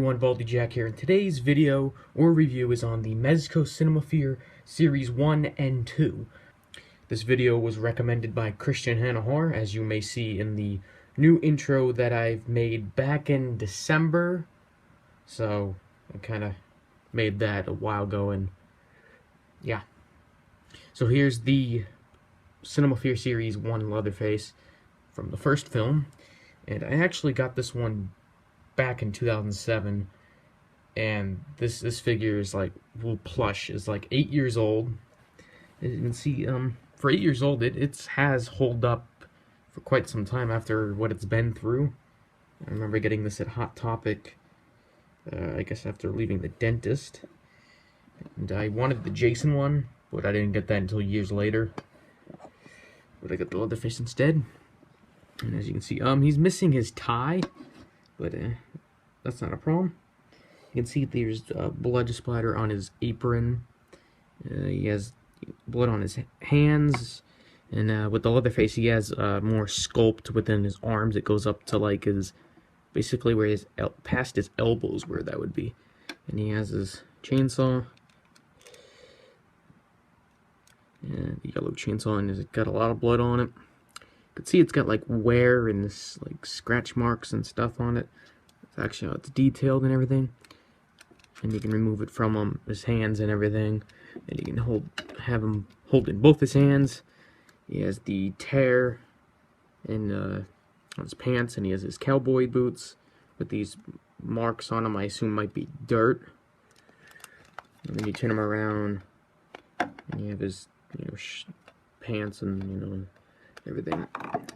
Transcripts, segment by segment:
everyone, Baldy Jack here, and today's video or review is on the Mezco Cinema Fear Series 1 and 2. This video was recommended by Christian Hanahar, as you may see in the new intro that I've made back in December. So, I kind of made that a while ago, and yeah. So here's the Cinema Fear Series 1 Leatherface from the first film, and I actually got this one back in 2007, and this figure is like, well, Plush is like 8 years old. As you can see, for 8 years old, it has holed up for quite some time after what it's been through. I remember getting this at Hot Topic, I guess after leaving the dentist, and I wanted the Jason one, but I didn't get that until years later. But I got the Leatherface instead, and as you can see, he's missing his tie. But that's not a problem. You can see there's blood splatter on his apron. He has blood on his hands. And with the Leatherface, he has more sculpt within his arms. It goes up to like his, basically where his, past his elbows, where that would be. And he has his chainsaw. And the yellow chainsaw, and it's got a lot of blood on it. You can see it's got like wear and this like scratch marks and stuff on it. It's actually how it's detailed and everything. And you can remove it from his hands and everything. And you can have him hold in both his hands. He has the tear in on his pants, and he has his cowboy boots with these marks on them. I assume might be dirt. And then you turn him around, and you have his pants and everything.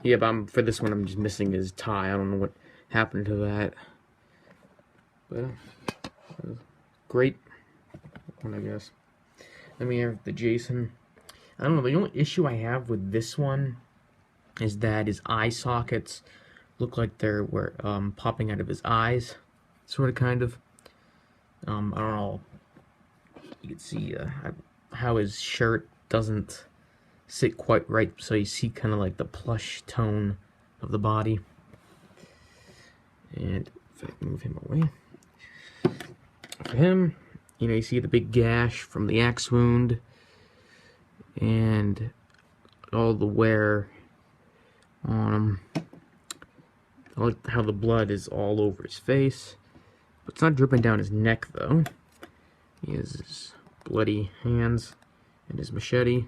Yeah, but for this one, I'm just missing his tie. I don't know what happened to that. But great one, I guess. Then we have the Jason. I don't know, the only issue I have with this one is that his eye sockets look like they're popping out of his eyes. Sort of, kind of. I don't know. You can see how his shirt doesn't sit quite right, so you see kind of like the plush tone of the body. And if I can move him away, for him, you see the big gash from the axe wound and all the wear on him. I like how the blood is all over his face, but it's not dripping down his neck though. He has his bloody hands and his machete,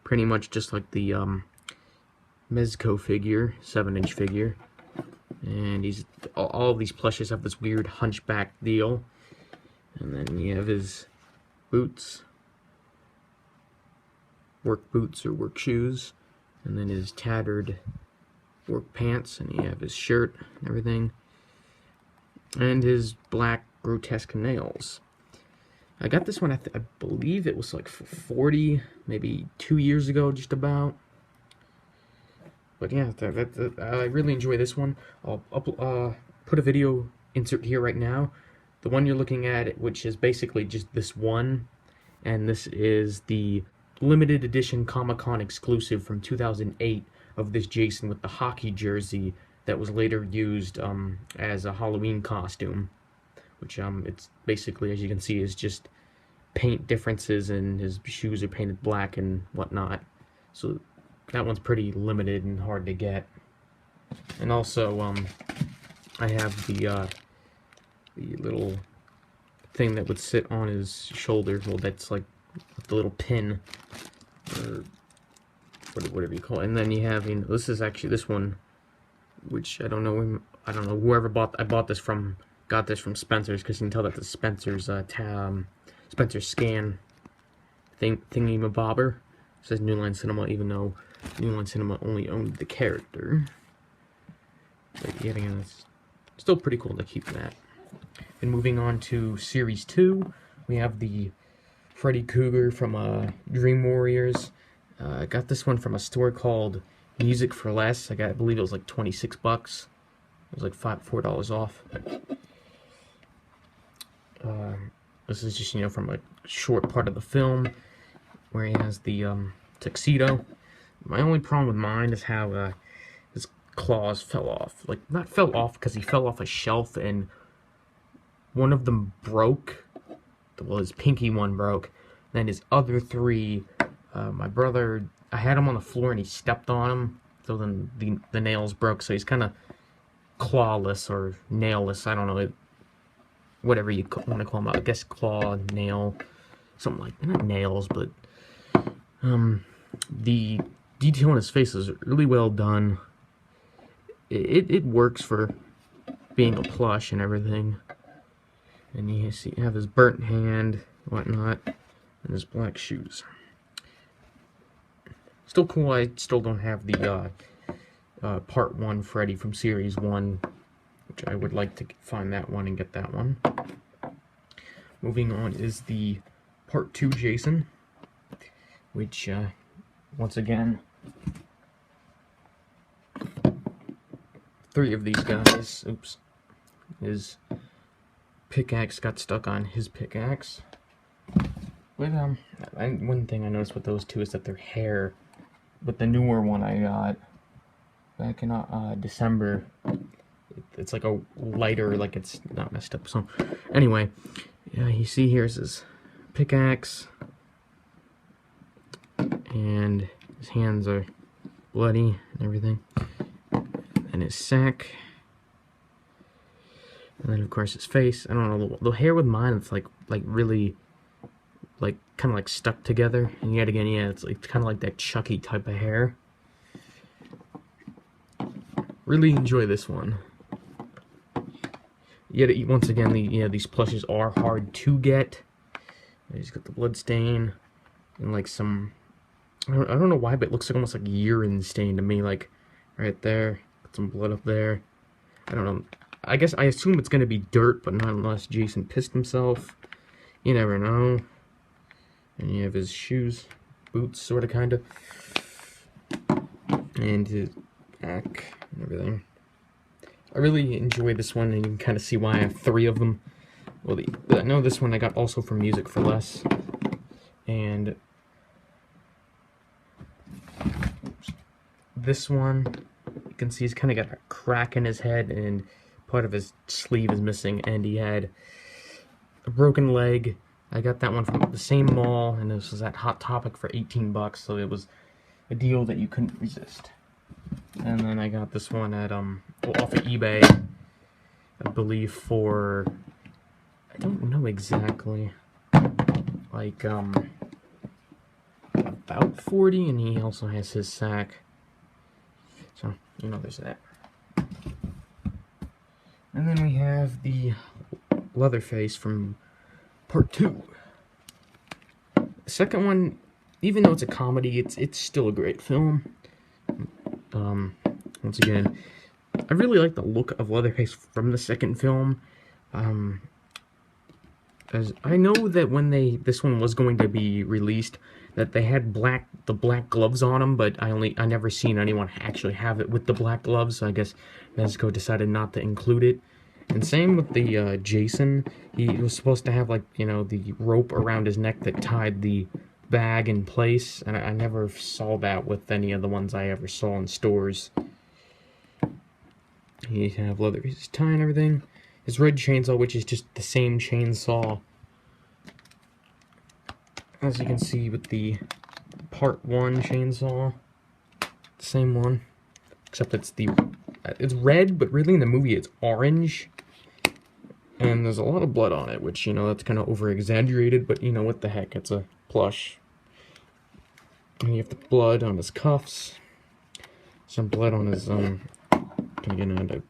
pretty much just like the Mezco figure, 7-inch figure. And all of these plushes have this weird hunchback deal. And then you have his boots, work boots or work shoes, and then his tattered work pants, and you have his shirt and everything, and his black grotesque nails. I got this one, I believe it was like for 40, maybe 2 years ago, just about. But yeah, I really enjoy this one. I'll put a video insert here right now. The one you're looking at, which is basically just this one, and this is the limited edition Comic-Con exclusive from 2008 of this Jason with the hockey jersey that was later used as a Halloween costume. Which it's basically, as you can see, is just paint differences, and his shoes are painted black and whatnot. So that one's pretty limited and hard to get. And also, I have the little thing that would sit on his shoulder. Well, that's like the little pin, or whatever you call it. And then you have, this is actually this one, which I don't know whoever I got this from Spencer's, because you can tell that the Spencer's Spencer's scan thingy-mabobber. It says New Line Cinema, even though New Line Cinema only owned the character. But yet again, it's still pretty cool to keep that. And moving on to Series 2, we have the Freddy Krueger from Dream Warriors. I got this one from a store called Music for Less. I believe it was like 26 bucks. It was like $4 off. This is just, from a short part of the film where he has the tuxedo. My only problem with mine is how his claws fell off. Like, not fell off because he fell off a shelf and one of them broke. Well, his pinky one broke. Then his other three, my brother, I had him on the floor and he stepped on him. So then the nails broke. So he's kind of clawless or nailless. I don't know. Whatever you want to call them. I guess claw, nail, something like that. Not nails, but the detail in his face is really well done. It works for being a plush and everything. And you see, you have his burnt hand, whatnot, and his black shoes. Still cool. I still don't have the Part 1 Freddy from Series 1, which I would like to find that one and get that one. Moving on is the Part 2 Jason, which, once again, 3 of these guys, oops, his pickaxe got stuck on his pickaxe. But, one thing I noticed with those two is that their hair, with the newer one I got back in December, it's like a lighter, like it's not messed up. So, anyway, yeah, you see here's his pickaxe, and his hands are bloody and everything, and his sack, and then of course his face. I don't know, the hair with mine, it's like really, like kind of like stuck together, and yet again, yeah, it's like kind of like that Chucky type of hair. Really enjoy this one. Yet once again, these plushes are hard to get. He's got the blood stain and like some, I don't know why, but it looks like almost like urine stain to me, like right there. Got some blood up there. I don't know. I guess I assume it's gonna be dirt, but not unless Jason pissed himself. You never know. And you have his shoes, boots, sort of, kind of, and his back and everything. I really enjoy this one, and you can kind of see why I have 3 of them. Well, I know this one I got also from Music for Less, and this one, you can see he's kind of got a crack in his head, and part of his sleeve is missing, and he had a broken leg. I got that one from the same mall, and this was at Hot Topic for 18 bucks, so it was a deal that you couldn't resist. And then I got this one at off of eBay, I believe for, I don't know exactly, like about 40, and he also has his sack. So, you know, there's that. And then we have the Leatherface from Part 2. The second one, even though it's a comedy, it's still a great film. Once again, I really like the look of Leatherface from the second film. As I know that when this one was going to be released, that they had the black gloves on them, but I never seen anyone actually have it with the black gloves, so I guess Mezco decided not to include it. And same with the Jason. He was supposed to have, like, you know, the rope around his neck that tied the bag in place, and I never saw that with any of the ones I ever saw in stores. He have Leatherface's tie and everything. His red chainsaw, which is just the same chainsaw, as you can see with the Part 1 chainsaw. Same one, except it's red, but really in the movie it's orange. And there's a lot of blood on it, which, you know, that's kind of over-exaggerated, but, you know, what the heck, it's a plush. And you have the blood on his cuffs, some blood on his, can I get onto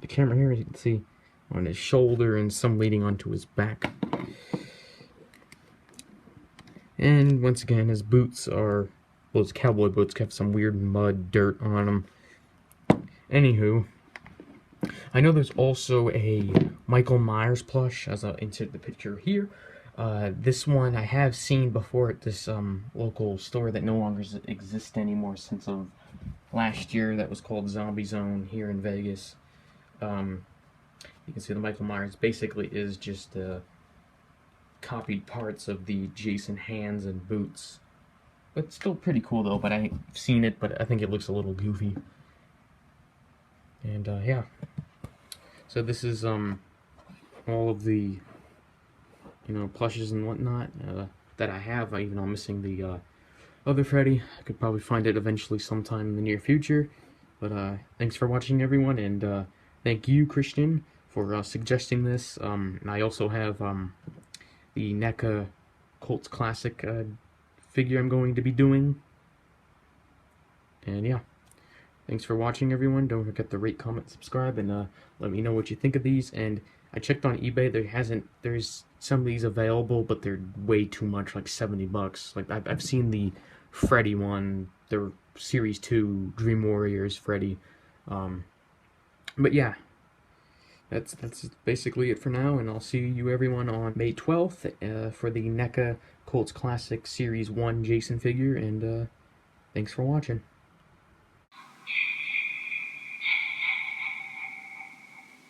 the camera here, as you can see, on his shoulder, and some leading onto his back. And, once again, his boots are, well, his cowboy boots have some weird mud, dirt on them. Anywho, I know there's also a Michael Myers plush, as I'll insert the picture here. This one I have seen before at this local store that no longer exists anymore since of last year. That was called Zombie Zone here in Vegas. You can see the Michael Myers basically is just copied parts of the Jason hands and boots. But it's still pretty cool though, but I've seen it, but I think it looks a little goofy. And yeah. So this is all of the, plushes and whatnot that I have, even though I'm missing the other Freddy. I could probably find it eventually sometime in the near future. But thanks for watching, everyone, and thank you, Christian, for suggesting this. And I also have the NECA Colts Classic figure I'm going to be doing. And yeah, thanks for watching, everyone. Don't forget to rate, comment, subscribe, and let me know what you think of these. And I checked on eBay. There's some of these available, but they're way too much, like $70. Like I've seen the Freddy one, the Series 2 Dream Warriors Freddy. But yeah, that's basically it for now, and I'll see you everyone on May 12th for the NECA Colts Classic Series 1 Jason figure, and thanks for watching.